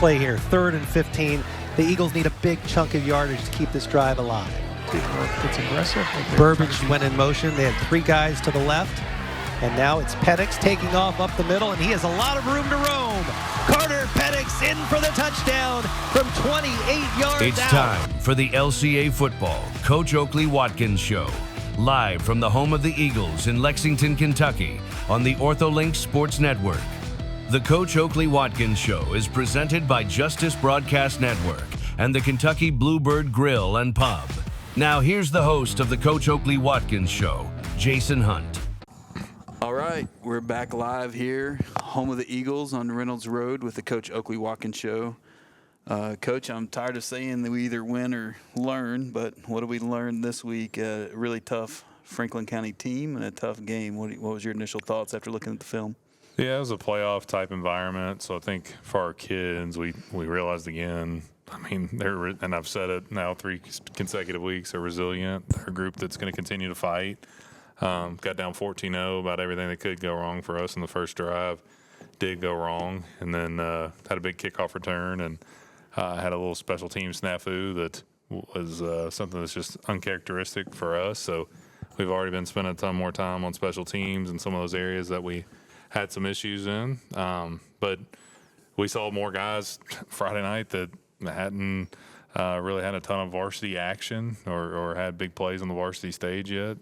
play here, 3rd and 15. The Eagles need a big chunk of yardage to keep this drive alive. It's aggressive. Burbage went in motion. They had 3 guys to the left. And now it's Penix taking off up the middle, and he has a lot of room to roam. Carter Penix in for the touchdown from 28 yards It's out. time for the LCA Football Coach Oakley Watkins Show. Live from the home of the Eagles in Lexington, Kentucky on the OrthoLinks Sports Network. The Coach Oakley Watkins Show is presented by Justice Broadcast Network and the Kentucky Bluebird Grill and Pub. Now here's the host of the Coach Oakley Watkins Show, Jason Hunt. All right, we're back live here, home of the Eagles on Reynolds Road with the Coach Oakley Watkins Show. Coach, I'm tired of saying that we either win or learn, but what did we learn this week? A really tough Franklin County team and a tough game. What was your initial thoughts after looking at the film? Yeah, it was a playoff type environment. So I think for our kids, we realized again, I mean, and I've said it now 3 consecutive weeks, they're resilient. They're a group that's going to continue to fight. Got down 14-0, about everything that could go wrong for us in the first drive did go wrong, and then had a big kickoff return and had a little special team snafu that was something that's just uncharacteristic for us. So we've already been spending a ton more time on special teams and some of those areas that we had some issues in. But we saw more guys Friday night that hadn't really had a ton of varsity action or had big plays on the varsity stage yet,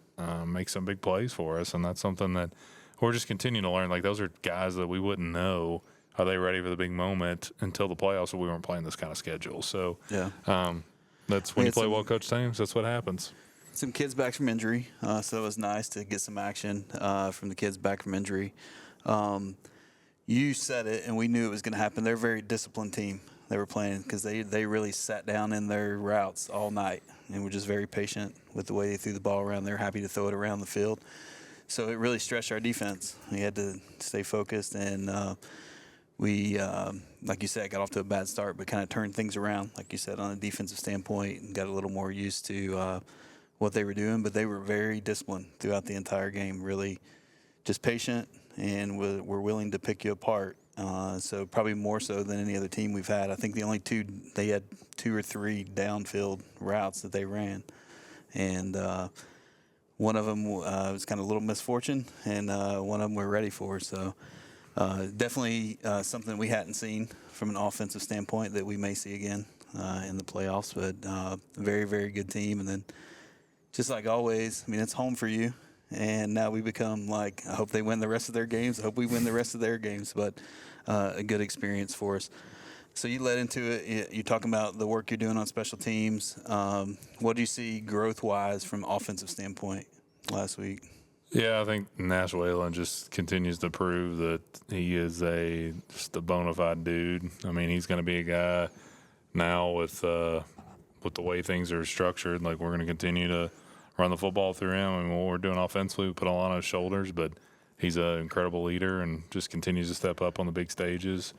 make some big plays for us. And that's something that we're just continuing to learn. Like, those are guys that we wouldn't know, are they ready for the big moment until the playoffs, so we weren't playing this kind of schedule. So that's when you play well-coached teams, that's what happens. Some kids back from injury, so it was nice to get some action from the kids back from injury. You said it, and we knew it was going to happen. They're a very disciplined team. They were playing because they really sat down in their routes all night and were just very patient with the way they threw the ball around. They're happy to throw it around the field. So it really stretched our defense. We had to stay focused, and we, like you said, got off to a bad start, but kind of turned things around, like you said, on a defensive standpoint, and got a little more used to what they were doing. But they were very disciplined throughout the entire game, really just patient, and were willing to pick you apart. So probably more so than any other team we've had. I think the only they had 2 or 3 downfield routes that they ran. And one of them was kind of a little misfortune, and one of them we're ready for. So definitely something we hadn't seen from an offensive standpoint that we may see again in the playoffs. But very, very good team. And then just like always, I mean, it's home for you. And now we become like, I hope they win the rest of their games. I hope we win the rest of their games. But a good experience for us. So you led into it. You're talking about the work you're doing on special teams. What do you see growth-wise from an offensive standpoint last week? Yeah, I think Nash Whalen just continues to prove that he is just a bona fide dude. I mean, he's going to be a guy now with the way things are structured. Like, we're going to continue to run the football through him. I mean, what we're doing offensively, we put a lot on his shoulders, but he's an incredible leader and just continues to step up on the big stages.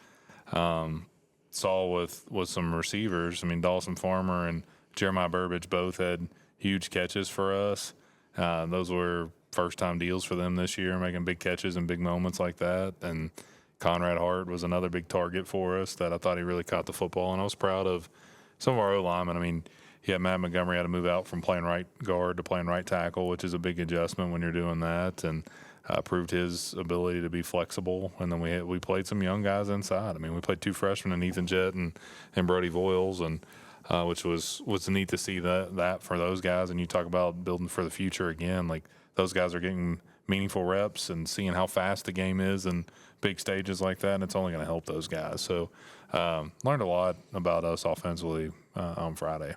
Saw with some receivers, I mean, Dawson Farmer and Jeremiah Burbage both had huge catches for us. Those were first-time deals for them this year, making big catches and big moments like that. And Conrad Hart was another big target for us that I thought he really caught the football. And I was proud of some of our O-linemen. I mean, Matt Montgomery had to move out from playing right guard to playing right tackle, which is a big adjustment when you're doing that, and proved his ability to be flexible. And then we played some young guys inside. I mean, we played 2 freshmen in Ethan Jett and Brody Voiles, and which was neat to see that for those guys. And you talk about building for the future again. Like, those guys are getting meaningful reps and seeing how fast the game is and big stages like that, and it's only going to help those guys. So learned a lot about us offensively on Friday.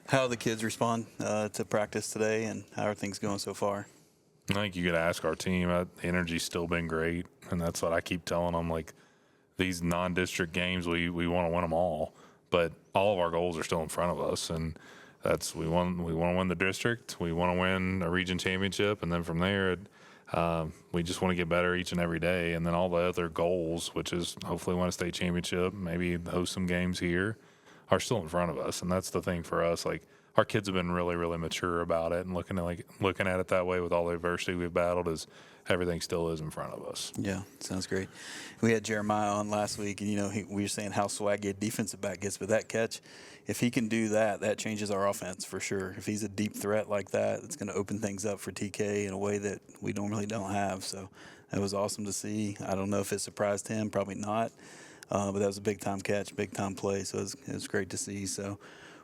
How do the kids respond to practice today, and how are things going so far? I think you could ask our team. The energy's still been great, and that's what I keep telling them. Like, these non-district games, we want to win them all, but all of our goals are still in front of us, and that's we want to win the district. We want to win a region championship, and then from there, we just want to get better each and every day. And then all the other goals, which is hopefully win a state championship, maybe host some games here, are still in front of us. And that's the thing for us. Like, our kids have been really, really mature about it and looking at it that way with all the adversity we've battled. Is everything still is in front of us. Yeah, sounds great. We had Jeremiah on last week, and we were saying how swaggy a defensive back gets, but that catch, if he can do that, that changes our offense for sure. If he's a deep threat like that, it's going to open things up for TK in a way that we normally don't have. So that was awesome to see. I don't know if it surprised him, probably not, but that was a big time catch, big time play. So it was great to see. So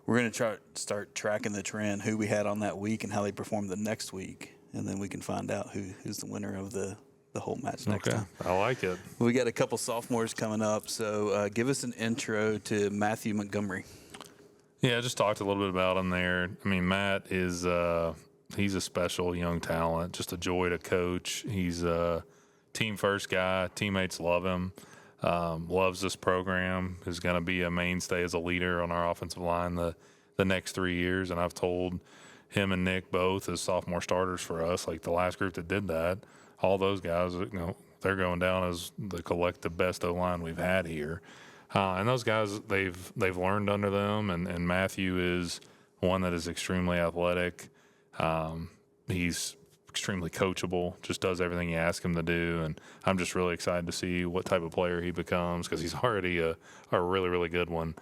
we're going to start tracking the trend, who we had on that week and how they performed the next week, and then we can find out who's the winner of the whole match next time. I like it. We got a couple sophomores coming up, so give us an intro to Matthew Montgomery. Yeah, I just talked a little bit about him there. I mean, Matt is he's a special young talent, just a joy to coach. He's a team first guy. Teammates love him. Loves this program. Is going to be a mainstay as a leader on our offensive line the next 3 years. And I've told him and Nick both as sophomore starters for us, like the last group that did that, all those guys, they're going down as the collective best O-line we've had here. And those guys, they've learned under them, and Matthew is one that is extremely athletic. He's extremely coachable, just does everything you ask him to do, and I'm just really excited to see what type of player he becomes, because he's already a really, really good one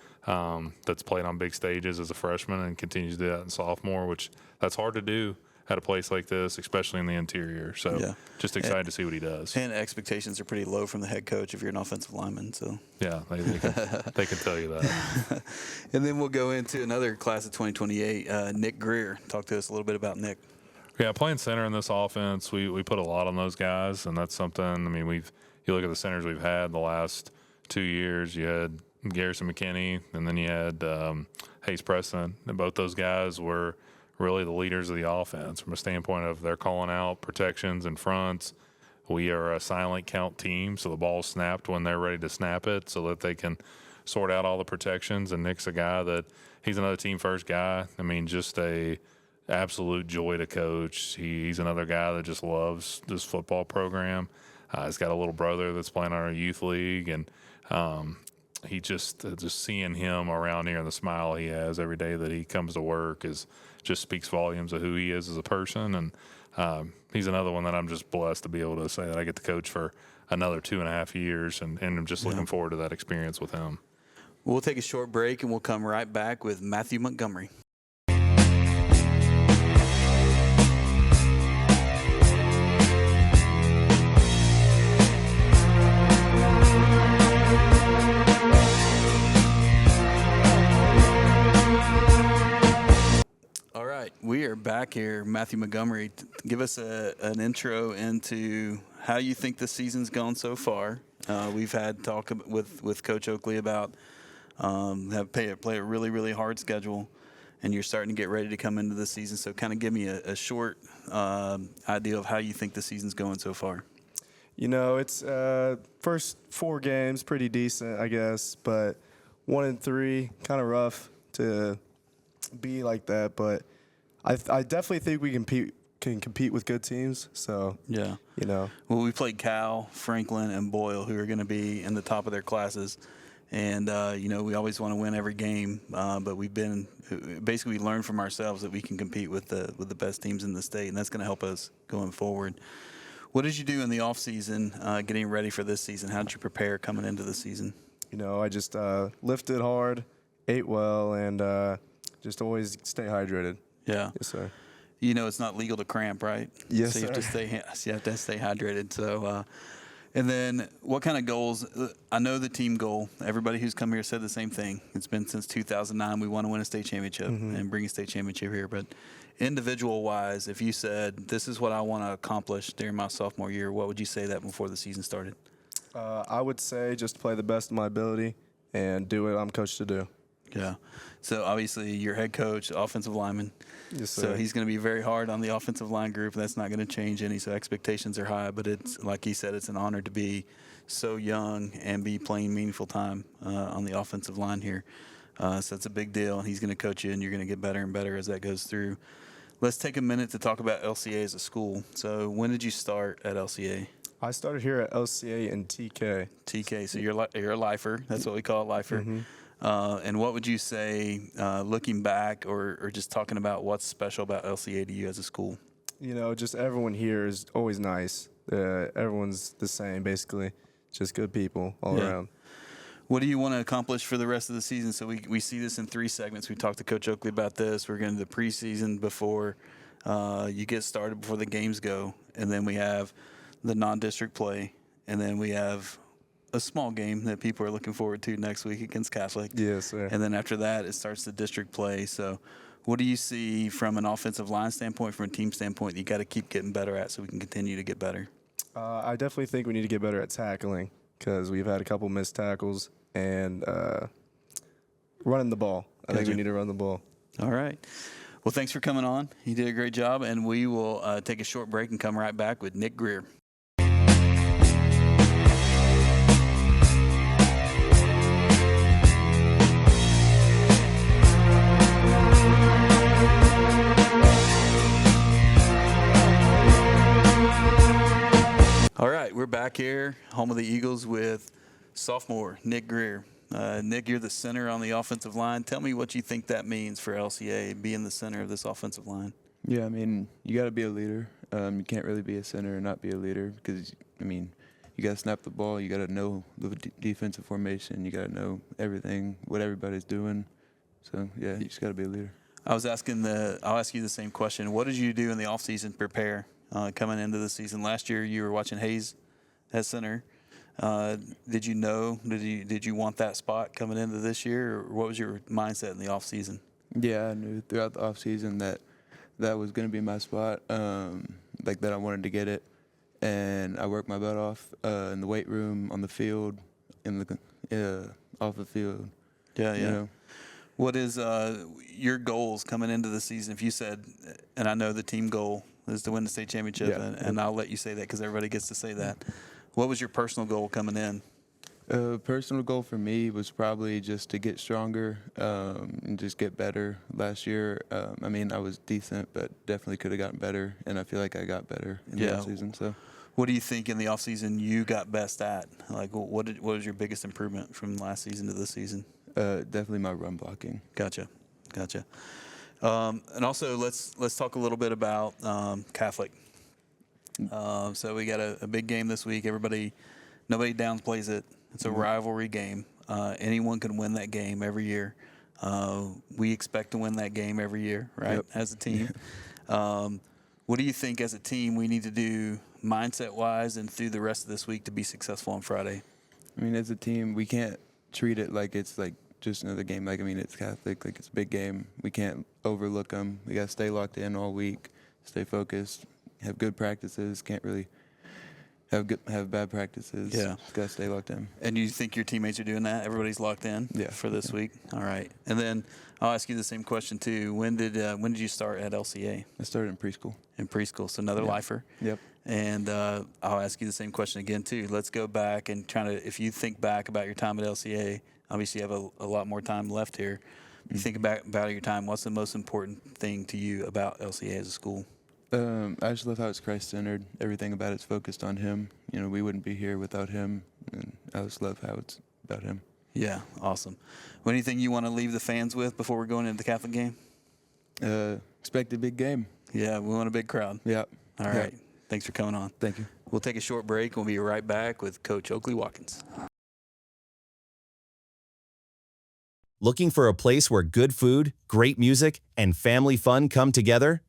that's played on big stages as a freshman and continues to do that in sophomore, which that's hard to do at a place like this, especially in the interior. So just excited to see what he does. And expectations are pretty low from the head coach if you're an offensive lineman. So yeah, they can tell you that. And then we'll go into another class of 2028, Nick Greer. Talk to us a little bit about Nick. Yeah, playing center in this offense, we put a lot on those guys, and that's something. I mean, you look at the centers we've had the last 2 years. You had Garrison McKinney, and then you had Hayes Preston, and both those guys were really the leaders of the offense from a standpoint of they're calling out protections and fronts. We are a silent count team, so the ball's snapped when they're ready to snap it so that they can sort out all the protections. And Nick's a guy he's another team first guy. I mean, just a absolute joy to coach. He's another guy that just loves this football program. He's got a little brother that's playing on our youth league, and he just seeing him around here and the smile he has every day that he comes to work just speaks volumes of who he is as a person. And he's another one that I'm just blessed to be able to say that I get to coach for another 2.5 years, and I'm just looking forward to that experience with him. We'll take a short break, and we'll come right back with Matthew Montgomery. We are back here. Matthew Montgomery, give us an intro into how you think the season's gone so far. We've had talk with Coach Oakley about play a really, really hard schedule, and you're starting to get ready to come into the season. So kind of give me a short idea of how you think the season's going so far. It's first 4 games, pretty decent, I guess, but 1 and 3, kind of rough to be like that, but I definitely think we can compete with good teams. So yeah, Well, we played Cal, Franklin, and Boyle, who are going to be in the top of their classes, and we always want to win every game. But we learned from ourselves that we can compete with the best teams in the state, and that's going to help us going forward. What did you do in the off season, getting ready for this season? How did you prepare coming into the season? I just lifted hard, ate well, and just always stay hydrated. Yeah. Yes, sir. It's not legal to cramp, right? Yes, so you sir. have to stay hydrated. So, and then what kind of goals? I know the team goal. Everybody who's come here said the same thing. It's been since 2009. We want to win a state championship and bring a state championship here. But individual-wise, if you said, this is what I want to accomplish during my sophomore year, what would you say that before the season started? I would say just play the best of my ability and do what I'm coached to do. Yeah. So, obviously, your head coach, offensive lineman. Yes, sir. So, he's going to be very hard on the offensive line group. That's not going to change any. So, expectations are high. But it's, like he said, it's an honor to be so young and be playing meaningful time on the offensive line here. So, it's a big deal. And he's going to coach you, and you're going to get better and better as that goes through. Let's take a minute to talk about LCA as a school. So, when did you start at LCA? I started here at LCA in TK. TK. So, you're a lifer. That's what we call a lifer. Mm-hmm. And what would you say, looking back or just talking about what's special about LCA to you as a school? Just everyone here is always nice. Everyone's the same, basically. Just good people all around. What do you want to accomplish for the rest of the season? So we see this in 3 segments. We talked to Coach Oakley about this. We're going to the preseason before you get started, before the games go. And then we have the non-district play. And then we have a small game that people are looking forward to next week against Catholic. Yes, sir. And then after that, it starts the district play. So what do you see from an offensive line standpoint, from a team standpoint, that you got to keep getting better at so we can continue to get better? I definitely think we need to get better at tackling because we've had a couple missed tackles and running the ball. I think we need to run the ball. All right. Well, thanks for coming on. You did a great job, and we will take a short break and come right back with Nick Greer. All right, we're back here, home of the Eagles, with sophomore Nick Greer. Nick, you're the center on the offensive line. Tell me what you think that means for LCA, being the center of this offensive line. Yeah, I mean, you got to be a leader. You can't really be a center and not be a leader because, I mean, you got to snap the ball. You got to know the defensive formation. You got to know everything, what everybody's doing. So, yeah, you just got to be a leader. I'll ask you the same question. What did you do in the offseason to prepare coming into the season? Last year you were watching Hayes at center. Did you know? Did you want that spot coming into this year, or what was your mindset in the off season? Yeah, I knew throughout the off season that was going to be my spot, like that I wanted to get it, and I worked my butt off in the weight room, on the field, off the field. Yeah. You know? What is your goals coming into the season? If you said, and I know the team goal is to win the state championship, and I'll let you say that because everybody gets to say that. What was your personal goal coming in? Personal goal for me was probably just to get stronger and just get better. Last year, I mean, I was decent, but definitely could have gotten better, and I feel like I got better in the offseason. So, what do you think in the offseason you got best at? Like, what was your biggest improvement from last season to this season? Definitely my run blocking. Gotcha. And also, let's talk a little bit about Catholic. So we got a big game this week. Nobody downplays it. It's a rivalry game. Anyone can win that game every year. We expect to win that game every year, right? Yep. As a team. What do you think as a team we need to do mindset-wise and through the rest of this week to be successful on Friday? I mean, as a team, we can't treat it like it's like just another game. Like, I mean, it's Catholic. Like, it's a big game. We can't overlook them. We got to stay locked in all week, stay focused, have good practices. Can't really have bad practices. Yeah. Just got to stay locked in. And you think your teammates are doing that? Everybody's locked in for this week? All right. And then I'll ask you the same question, too. When did you start at LCA? I started in preschool. In preschool, so another lifer. Yep. And I'll ask you the same question again, too. Let's go back and if you think back about your time at LCA, obviously you have a lot more time left here. You think about your time, what's the most important thing to you about LCA as a school? I just love how it's Christ-centered. Everything about it's focused on Him. You know, we wouldn't be here without Him, and I just love how it's about Him. Yeah, awesome. Anything you want to leave the fans with before we're going into the Catholic game? Expect a big game. Yeah, we want a big crowd. Yeah. All right. Thanks for coming on. Thank you. We'll take a short break. We'll be right back with Coach Oakley Watkins. Looking for a place where good food, great music, and family fun come together?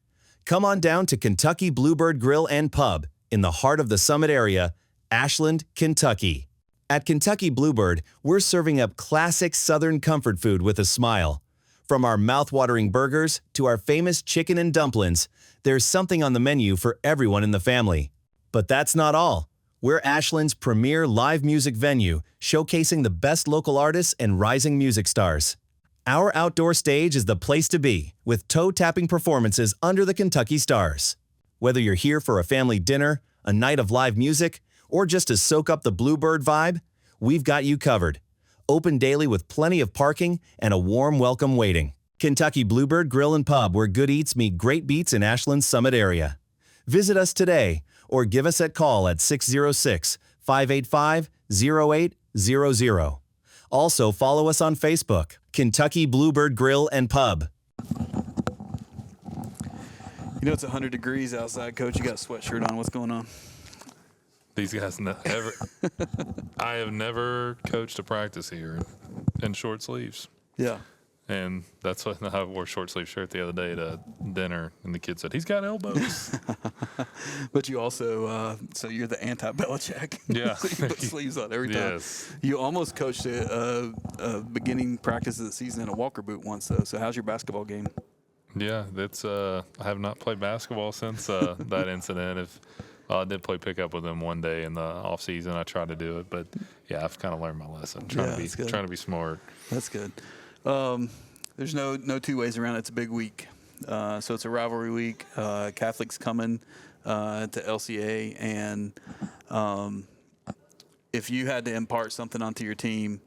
Come on down to Kentucky Bluebird Grill and Pub in the heart of the Summit area, Ashland, Kentucky. At Kentucky Bluebird, we're serving up classic Southern comfort food with a smile. From our mouth-watering burgers to our famous chicken and dumplings, there's something on the menu for everyone in the family. But that's not all. We're Ashland's premier live music venue, showcasing the best local artists and rising music stars. Our outdoor stage is the place to be, with toe-tapping performances under the Kentucky stars. Whether you're here for a family dinner, a night of live music, or just to soak up the Bluebird vibe, we've got you covered. Open daily with plenty of parking and a warm welcome waiting. Kentucky Bluebird Grill and Pub, where good eats meet great beats in Ashland's Summit area. Visit us today or give us a call at 606-585-0800. Also, follow us on Facebook, Kentucky Bluebird Grill and Pub. You know it's 100 degrees outside, Coach. You got a sweatshirt on. What's going on? These guys I have never coached a practice here in short sleeves. Yeah. And that's what I wore a short sleeve shirt the other day to dinner, and the kid said, "He's got elbows." But you also, so you're the anti-Belichick. Yeah. So you put sleeves on every time. Yes. You almost coached a beginning practice of the season in a Walker boot once, though. So how's your basketball game? Yeah, that's. I have not played basketball since that incident. I did play pickup with him one day in the off season. I tried to do it, but yeah, I've kind of learned my lesson. Trying to be smart. That's good. There's no two ways around it. It's a big week. So it's a rivalry week. Catholic's coming to LCA, and if you had to impart something onto your team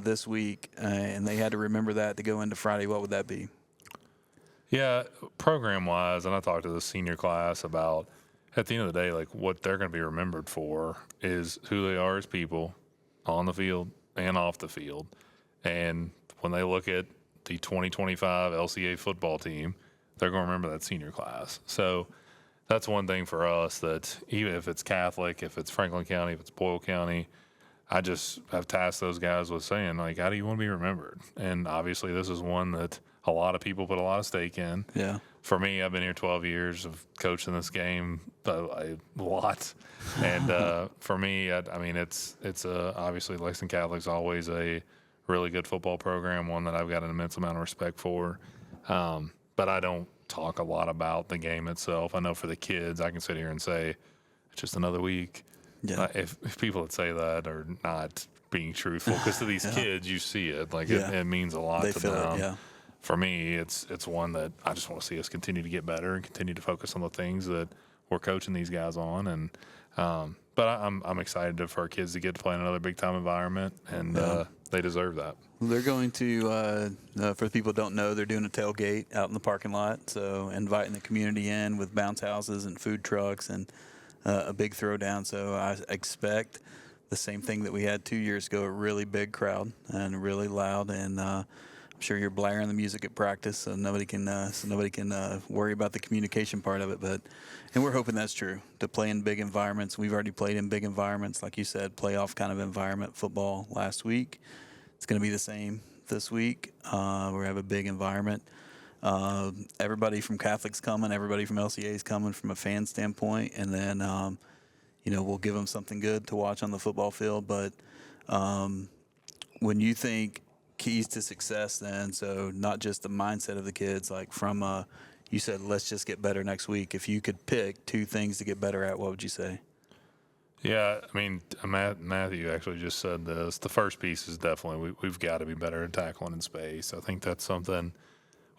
this week, and they had to remember that to go into Friday, what would that be? Yeah, program-wise, and I talked to the senior class about, at the end of the day, like what they're going to be remembered for is who they are as people on the field and off the field. And when they look at the 2025 LCA football team, they're going to remember that senior class. So that's one thing for us, that even if it's Catholic, if it's Franklin County, if it's Boyle County, I just have tasked those guys with saying, like, how do you want to be remembered? And obviously this is one that a lot of people put a lot of stake in. Yeah. For me, I've been here 12 years of coaching this game a lot. And for me, I mean, it's obviously Lexington Catholic's always a really good football program, one that I've got an immense amount of respect for. But I don't talk a lot about the game itself. I know for the kids, I can sit here and say, it's just another week. Yeah. If people that say that are not being truthful, because to these kids, you see it. Like, it means a lot They to feel them. it, yeah. For me, it's one that I just want to see us continue to get better and continue to focus on the things that we're coaching these guys on. And but I'm excited for our kids to get to play in another big time environment, and they deserve that. They're going to, for the people who don't know, they're doing a tailgate out in the parking lot. So inviting the community in with bounce houses and food trucks and a big throwdown. So I expect the same thing that we had 2 years ago, a really big crowd and really loud. And I'm sure you're blaring the music at practice, so nobody can worry about the communication part of it. And we're hoping that's true, to play in big environments. We've already played in big environments, like you said, playoff kind of environment football last week. It's going to be the same this week. We have a big environment. Everybody from Catholic's coming, everybody from LCA is coming from a fan standpoint, and then we'll give them something good to watch on the football field. But when you think keys to success, then, so not just the mindset of the kids, like from you said, let's just get better next week. If you could pick two things to get better at, what would you say? Yeah, I mean, Matthew actually just said this. The first piece is definitely we've got to be better at tackling in space. I think that's something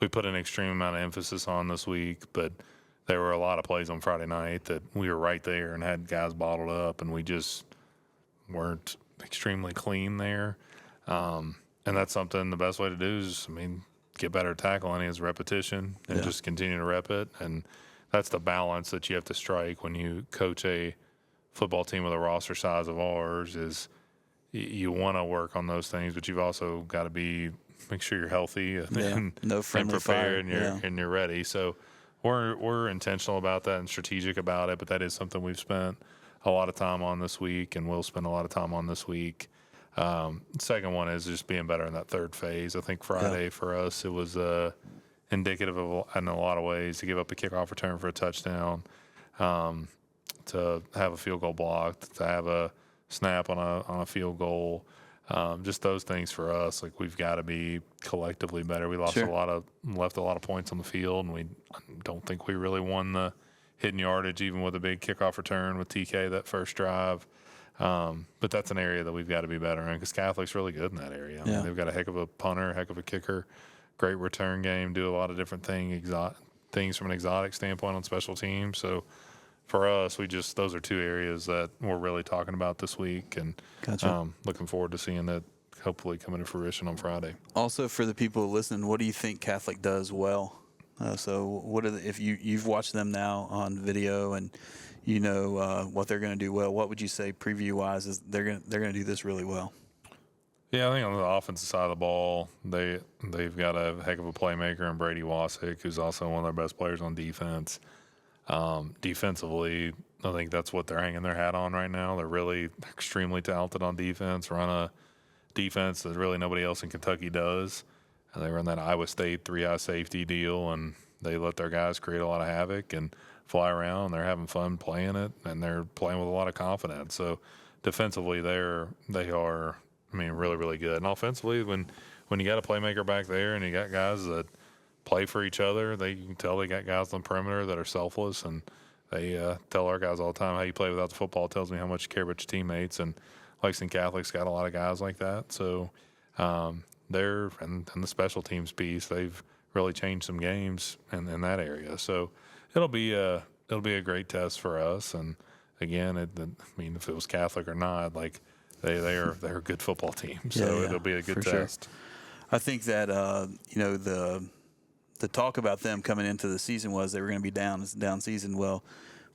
we put an extreme amount of emphasis on this week, but there were a lot of plays on Friday night that we were right there and had guys bottled up, and we just weren't extremely clean there. And that's something, the best way to do is, get better at tackling is repetition and just continue to rep it. And that's the balance that you have to strike when you coach a football team with a roster size of ours, is you want to work on those things, but you've also got to make sure you're healthy and prepared and you're ready. So we're intentional about that and strategic about it, but that is something we've spent a lot of time on this week and will spend a lot of time on this week. Second one is just being better in that third phase. I think Friday for us, it was indicative of, in a lot of ways, to give up a kickoff return for a touchdown, to have a field goal blocked, to have a snap on a field goal. Just those things for us, like, we've got to be collectively better. We left a lot of points on the field, and we don't think we really won the hidden yardage, even with a big kickoff return with TK that first drive. But that's an area that we've got to be better in, because Catholic's really good in that area. I mean, they've got a heck of a punter, a heck of a kicker, great return game, do a lot of different things from an exotic standpoint on special teams. So for us, those are two areas that we're really talking about this week, and looking forward to seeing that hopefully come into fruition on Friday. Also, for the people listening, what do you think Catholic does well? So what if you've watched them now on video and you know what they're going to do well, what would you say preview-wise is they're going to do this really well? Yeah, I think on the offensive side of the ball, they've got a heck of a playmaker in Brady Wasick, who's also one of their best players on defense. Defensively, I think that's what they're hanging their hat on right now. They're really extremely talented on defense, run a defense that really nobody else in Kentucky does. And they run that Iowa State 3-eye safety deal, and they let their guys create a lot of havoc and fly around. They're having fun playing it, and they're playing with a lot of confidence. So defensively, they are, I mean, really, really good. And offensively, when you got a playmaker back there and you got guys that play for each other, you can tell they got guys on the perimeter that are selfless, and they tell our guys all the time, how you play without the football tells me how much you care about your teammates. And Lexington Catholic's got a lot of guys like that. So they're and the special teams piece, they've really changed some games in that area. So it'll be a great test for us. And again, I mean, if it was Catholic or not, like they're a good football team. So it'll be a good test. Sure. I think that the talk about them coming into the season was they were going to be down. It's a down season. Well,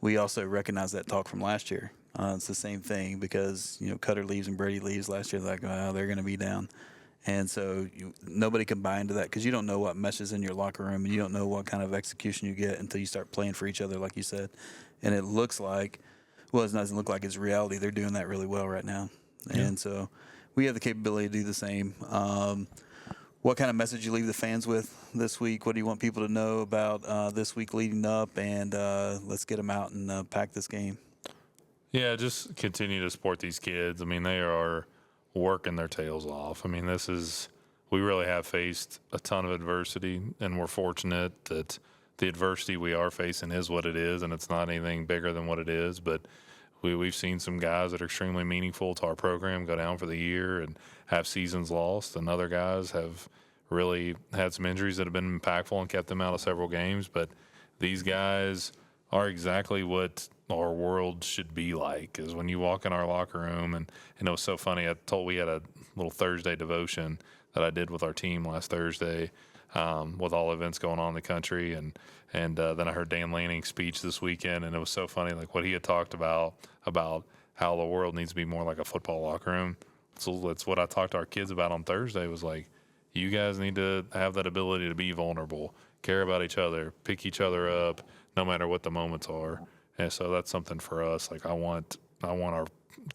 we also recognize that talk from last year. It's the same thing because, Cutter leaves and Brady leaves last year. Like, oh, they're going to be down. And so nobody can buy into that because you don't know what meshes in your locker room, and you don't know what kind of execution you get until you start playing for each other, like you said. And it looks like, well, it doesn't look like it's reality. They're doing that really well right now. Yeah. And so we have the capability to do the same. What kind of message you leave the fans with this week? What do you want people to know about this week leading up? And let's get them out and pack this game. Yeah, just continue to support these kids. I mean, they are working their tails off. I mean, we really have faced a ton of adversity, and we're fortunate that the adversity we are facing is what it is, and it's not anything bigger than what it is. But we've seen some guys that are extremely meaningful to our program go down for the year and have seasons lost, and other guys have really had some injuries that have been impactful and kept them out of several games. But these guys are exactly what our world should be like, is when you walk in our locker room. And it was so funny. We had a little Thursday devotion that I did with our team last Thursday, with all events going on in the country. And then I heard Dan Lanning's speech this weekend, and it was so funny, like what he had talked about how the world needs to be more like a football locker room. So that's what I talked to our kids about on Thursday, was like, you guys need to have that ability to be vulnerable, care about each other, pick each other up, no matter what the moments are. And so that's something for us. Like, I want our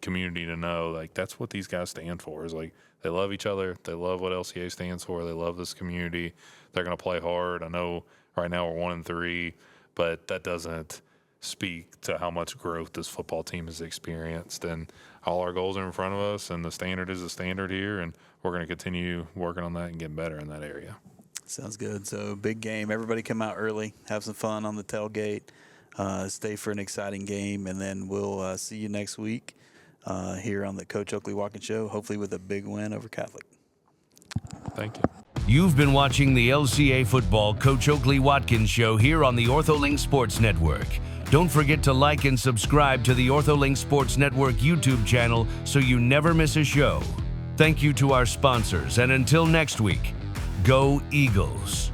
community to know, like, that's what these guys stand for, is like, they love each other. They love what LCA stands for. They love this community. They're going to play hard. I know right now we're 1-3, but that doesn't speak to how much growth this football team has experienced. And all our goals are in front of us, and the standard is the standard here, and we're going to continue working on that and getting better in that area. Sounds good. So big game. Everybody come out early, have some fun on the tailgate, stay for an exciting game, and then we'll see you next week here on the Coach Oakley Watkins Show, hopefully with a big win over Catholic. Thank you. You've been watching the LCA Football Coach Oakley Watkins Show here on the OrthoLinks Sports Network. Don't forget to like and subscribe to the OrthoLinks Sports Network YouTube channel so you never miss a show. Thank you to our sponsors, and until next week, go Eagles.